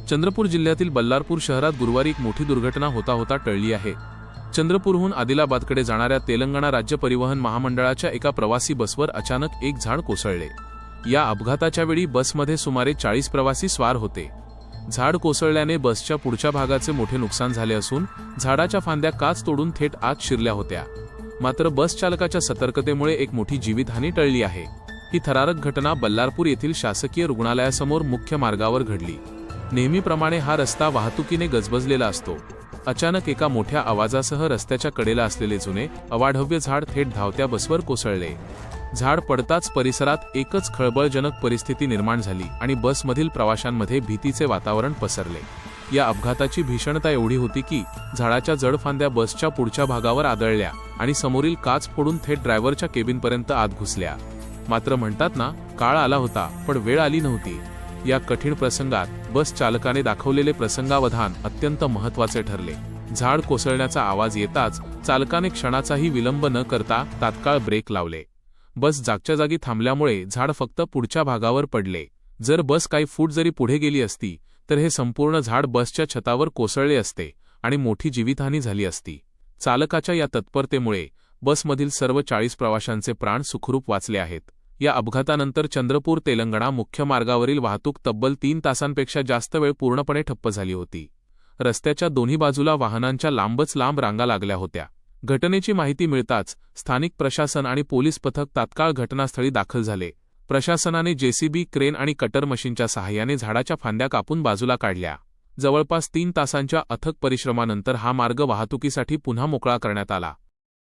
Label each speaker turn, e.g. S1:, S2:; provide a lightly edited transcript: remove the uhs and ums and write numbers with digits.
S1: चंद्रपूर जिल्ह्यातील बल्लारपूर शहरात गुरुवारी एक मोठी दुर्घटना होता टळली आहे। चंद्रपूरहून आदिलाबादकडे जाणाऱ्या तेलंगणा राज्य परिवहन महामंडळाच्या एका प्रवासी बसवर अचानक एक झाड कोसळले। या अपघाताच्या वेळी बसमध्ये सुमारे 40 प्रवासी स्वार होते। झाड कोसळल्याने बसच्या पुढच्या भागाचे मोठे नुकसान झाले असून झाडाच्या फांद्या काच तोडून थेट आत शिरल्या होत्या। मात्र बस चालकाच्या सतर्कतेमुळे एक मोठी जीवितहानी टळली आहे। ही थरारक घटना बल्लारपूर येथील शासकीय रुग्णालयासमोर मुख्य मार्गावर घडली। नेहमीप्रमाणे हा रस्ता वाहतुकीने गजबजलेला असतो। अचानक एका मोठ्या आवाजासह रस्त्याच्या कडेला असलेले जुने अवाढव्य झाड थेट धावत्या बसवर कोसळले। झाड पडताच परिसरात एकच खळबळजनक परिस्थिती निर्माण झाली आणि बसमधील प्रवाशांमध्ये भीतीचे वातावरण पसरले। या अपघाताची भीषणता एवढी होती की झाडाच्या जड फांद्या बसच्या पुढच्या भागावर आदळल्या आणि समोरील काच फोडून थेट ड्रायव्हरच्या केबिनपर्यंत आत घुसल्या। मात्र म्हणतात ना, काळ आला होता पण वेळ आली नव्हती। या कठीण प्रसंगात बस चालकाने दाखवलेले प्रसंगावधान अत्यंत महत्त्वाचे ठरले। झाड कोसळण्याचा आवाज येताच चालकाने क्षणाचाही विलंब न करता तात्काळ ब्रेक लावले। बस जागच्या जागी थांबल्यामुळे झाड फक्त पुढच्या भागावर पडले। जर बस काही फूट जरी पुढे गेली असती तर हे संपूर्ण झाड बसच्या छतावर कोसळले असते आणि मोठी जीवितहानी झाली असती। चालकाच्या या तत्परतेमुळे बसमधील सर्व 40 प्रवाशांचे प्राण सुखरूप वाचले आहेत। या अपघातानंतर चंद्रपूर तेलंगणा मुख्य मार्गावरील वाहतूक तब्बल 3 तासांपेक्षा जास्त वेळ पूर्णपणे ठप्प झाली होती। रस्त्याच्या दोन्ही बाजूला वाहनांच्या लांबच लांब रांगा लागल्या होत्या। घटनेची माहिती मिळताच स्थानिक प्रशासन आणि पोलीस पथक तात्काळ घटनास्थळी दाखल झाले। प्रशासनाने जेसीबी, क्रेन आणि कटर मशीनच्या सहाय्याने झाडाच्या फांद्या कापून बाजूला काढल्या। जवळपास 3 तासांच्या अथक परिश्रमानंतर हा मार्ग वाहतुकीसाठी पुन्हा मोकळा करण्यात आला।